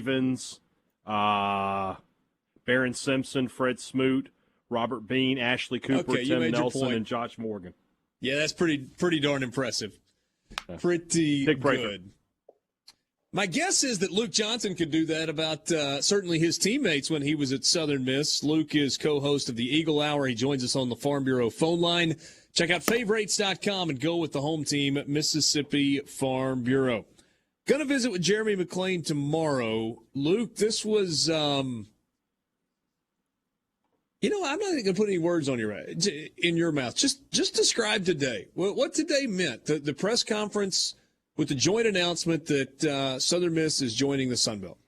Stevens, Barron Simpson, Fred Smoot, Robert Bean, Ashley Cooper, Tim Nelson, and Josh Morgan. Yeah, that's pretty darn impressive. Pretty good. My guess is that Luke Johnson could do that about certainly his teammates when he was at Southern Miss. Luke is co-host of the Eagle Hour. He joins us on the Farm Bureau phone line. Check out favorites.com and go with the home team, Mississippi Farm Bureau. Going to visit with Jeremy McClain tomorrow. Luke, this was, I'm not going to put any words on in your mouth. Just describe today. What today meant. The press conference with the joint announcement that Southern Miss is joining the Sun Belt.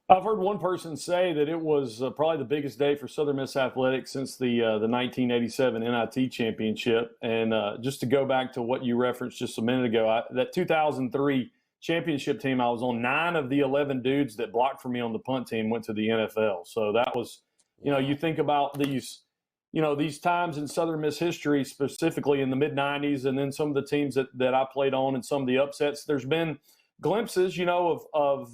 I've heard one person say that it was probably the biggest day for Southern Miss athletics since the 1987 NIT championship. And just to go back to what you referenced just a minute ago, that 2003 championship team, I was on 9 of the 11 dudes that blocked for me on the punt team went to the NFL. So that was, you think about these times in Southern Miss history, specifically in the mid-'90s, and then some of the teams that I played on and some of the upsets. There's been glimpses, of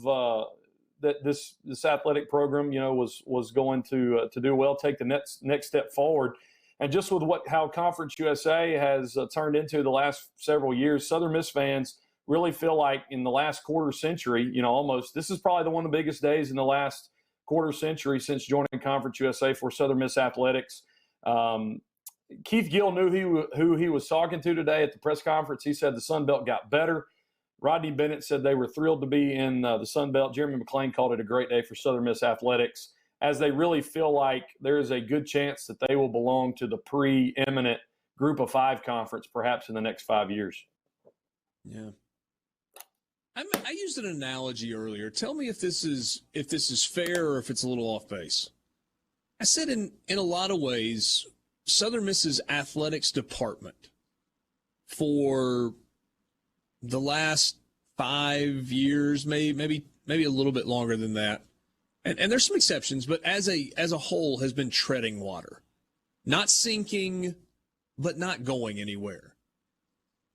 that this athletic program, was going to do well, take the next step forward. And just with how Conference USA has turned into the last several years, Southern Miss fans really feel like in the last quarter century, almost, this is probably one of the biggest days in the last quarter century since joining Conference USA for Southern Miss athletics. Keith Gill knew who he was talking to today at the press conference. He said the Sun Belt got better. Rodney Bennett said they were thrilled to be in the Sun Belt. Jeremy McClain called it a great day for Southern Miss athletics, as they really feel like there is a good chance that they will belong to the preeminent Group of 5 conference perhaps in the next 5 years. Yeah. I used an analogy earlier. Tell me if this is fair or if it's a little off base. I said in a lot of ways, Southern Miss's athletics department for the last 5 years, maybe a little bit longer than that, and there's some exceptions, but as a whole has been treading water, not sinking, but not going anywhere.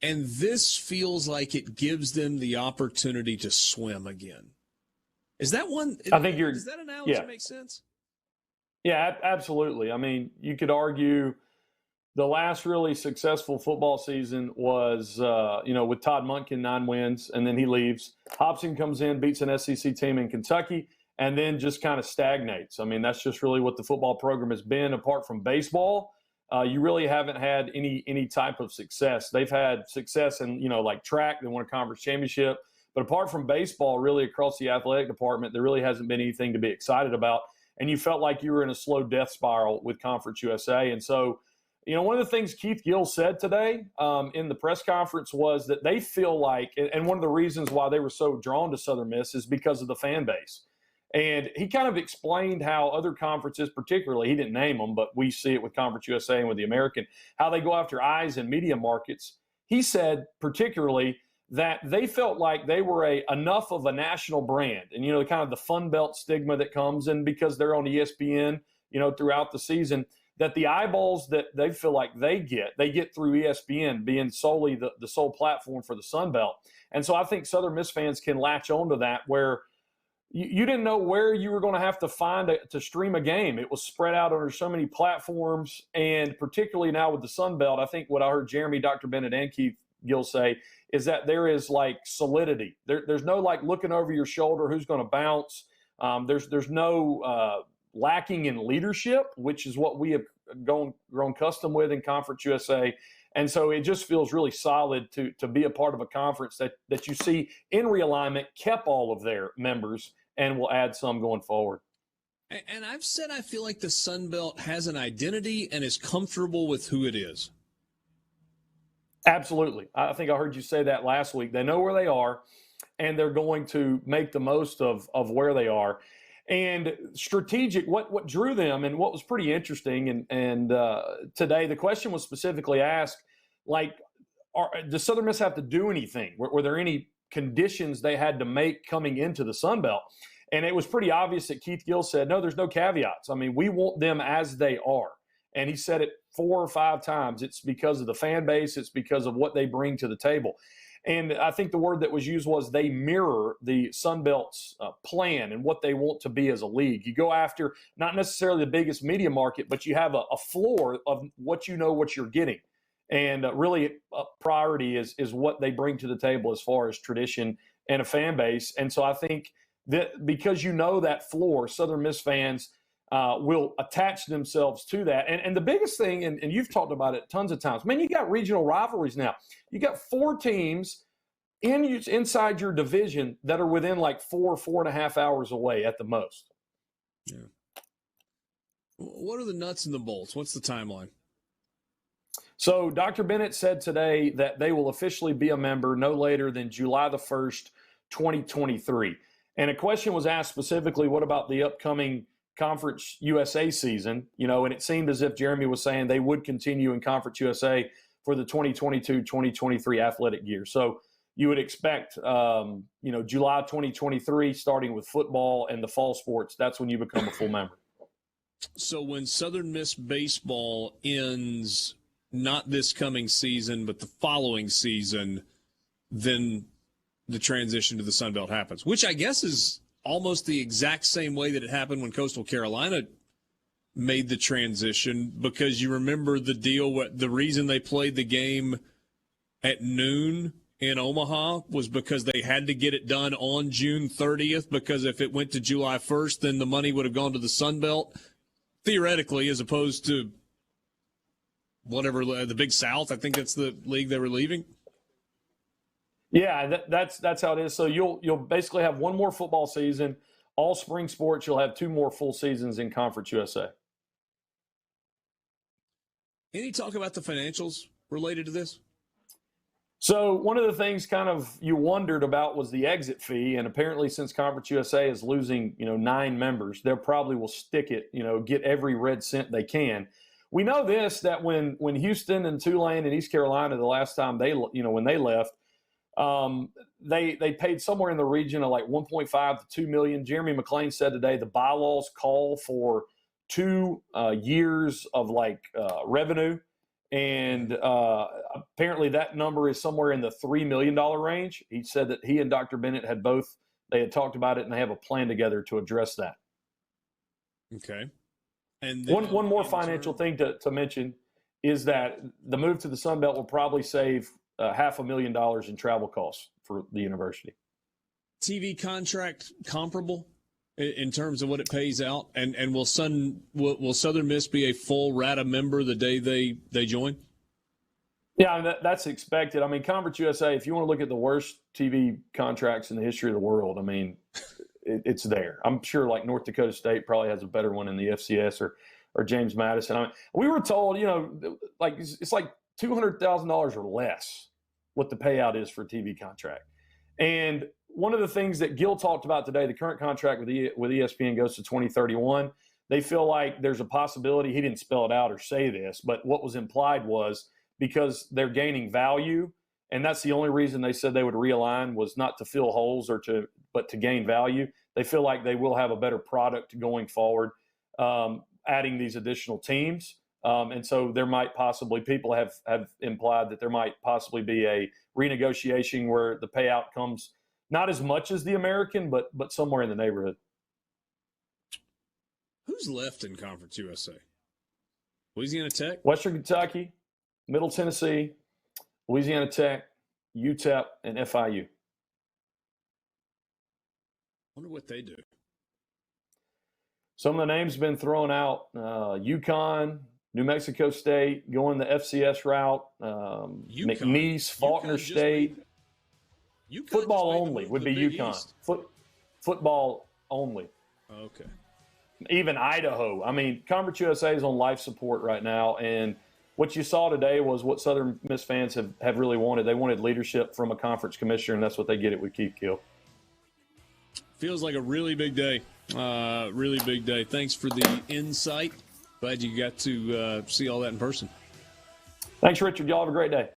And this feels like it gives them the opportunity to swim again. Is that one? I think does that analogy make sense? Yeah, absolutely. I mean, you could argue the last really successful football season was, with Todd Monken, 9 wins, and then he leaves. Hobson comes in, beats an SEC team in Kentucky, and then just kind of stagnates. I mean, that's just really what the football program has been. Apart from baseball, you really haven't had any type of success. They've had success in, like track. They won a conference championship. But apart from baseball, really across the athletic department, there really hasn't been anything to be excited about. And you felt like you were in a slow death spiral with Conference USA. And so, one of the things Keith Gill said today in the press conference was that they feel like, and one of the reasons why they were so drawn to Southern Miss is because of the fan base. And he kind of explained how other conferences, particularly, he didn't name them, but we see it with Conference USA and with the American, how they go after eyes and media markets. He said particularly that they felt like they were enough of a national brand, and kind of the Fun Belt stigma that comes in because they're on ESPN, throughout the season, that the eyeballs that they feel like they get through ESPN being solely the sole platform for the Sun Belt. And so I think Southern Miss fans can latch onto that, where you didn't know where you were going to have to find to stream a game. It was spread out over so many platforms, and particularly now with the Sun Belt, I think what I heard Jeremy, Dr. Bennett, and Keith Gill say is that there is like solidity. There's no like looking over your shoulder who's going to bounce. There's no lacking in leadership, which is what we have grown custom with in Conference USA. And so it just feels really solid to be a part of a conference that you see in realignment kept all of their members and will add some going forward. And I've said I feel like the Sun Belt has an identity and is comfortable with who it is. Absolutely. I think I heard you say that last week. They know where they are, and they're going to make the most of where they are. And strategic, what drew them and what was pretty interesting, and today the question was specifically asked, like, does Southern Miss have to do anything? Were there any conditions they had to make coming into the Sun Belt? And it was pretty obvious that Keith Gill said, no, there's no caveats. I mean, we want them as they are. And he said it 4 or 5 times. It's because of the fan base. It's because of what they bring to the table. And I think the word that was used was they mirror the Sun Belt's plan and what they want to be as a league. You go after not necessarily the biggest media market, but you have a floor of what you know what you're getting. And really, priority is what they bring to the table as far as tradition and a fan base. And so I think that because you know that floor, Southern Miss fans will attach themselves to that. And the biggest thing, and you've talked about it tons of times, man, you got regional rivalries now. You got 4 teams inside your division that are within like 4.5 hours away at the most. Yeah. What are the nuts and the bolts? What's the timeline? So Dr. Bennett said today that they will officially be a member no later than July the 1st, 2023. And a question was asked specifically, what about the upcoming Conference USA season? You know, and it seemed as if Jeremy was saying they would continue in Conference USA for the 2022-2023 athletic year. So you would expect, July 2023, starting with football and the fall sports, that's when you become a full member. So when Southern Miss baseball ends, not this coming season, but the following season, then the transition to the Sun Belt happens, which I guess is almost the exact same way that it happened when Coastal Carolina made the transition, because you remember the deal, the reason they played the game at noon in Omaha was because they had to get it done on June 30th, because if it went to July 1st, then the money would have gone to the Sun Belt, theoretically, as opposed to whatever, the Big South. I think that's the league they were leaving. Yeah, that's how it is. So you'll basically have one more football season, all spring sports. You'll have 2 more full seasons in Conference USA. Any talk about the financials related to this? So one of the things kind of you wondered about was the exit fee, and apparently since Conference USA is losing 9 members, they probably will stick it, get every red cent they can. We know this, that when Houston and Tulane and East Carolina, the last time when they left, they paid somewhere in the region of like 1.5 to 2 million. Jeremy McClain said today the bylaws call for 2 years of revenue, and apparently that number is somewhere in the $3 million range. He said that he and Dr. Bennett had talked about it, and they have a plan together to address that. Okay. And one more financial thing to mention is that the move to the Sun Belt will probably save $500,000 in travel costs for the university. TV contract comparable in terms of what it pays out, and will Southern Miss be a full RATA member the day they join? Yeah, that's expected. I mean, Conference USA, if you want to look at the worst TV contracts in the history of the world, I mean, it's there. I'm sure like North Dakota State probably has a better one in the FCS or James Madison. I mean, we were told, it's like $200,000 or less what the payout is for a TV contract. And one of the things that Gil talked about today, the current contract with ESPN goes to 2031. They feel like there's a possibility, he didn't spell it out or say this, but what was implied was because they're gaining value, and that's the only reason they said they would realign, was not to fill holes but to gain value. They feel like they will have a better product going forward, adding these additional teams. And so there might possibly, people have implied that there might possibly be a renegotiation where the payout comes not as much as the American, but somewhere in the neighborhood. Who's left in Conference USA? Louisiana Tech? Western Kentucky, Middle Tennessee, Louisiana Tech, UTEP, and FIU. Wonder what they do. Some of the names have been thrown out. UConn, New Mexico State, going the FCS route. McNeese, Faulkner State. Football only would be UConn. Football only. Okay. Even Idaho. I mean, Conference USA is on life support right now, and what you saw today was what Southern Miss fans have really wanted. They wanted leadership from a conference commissioner, and that's what they get with Keith Gill. Feels like a really big day. Really big day. Thanks for the insight. Glad you got to see all that in person. Thanks, Richard. Y'all have a great day.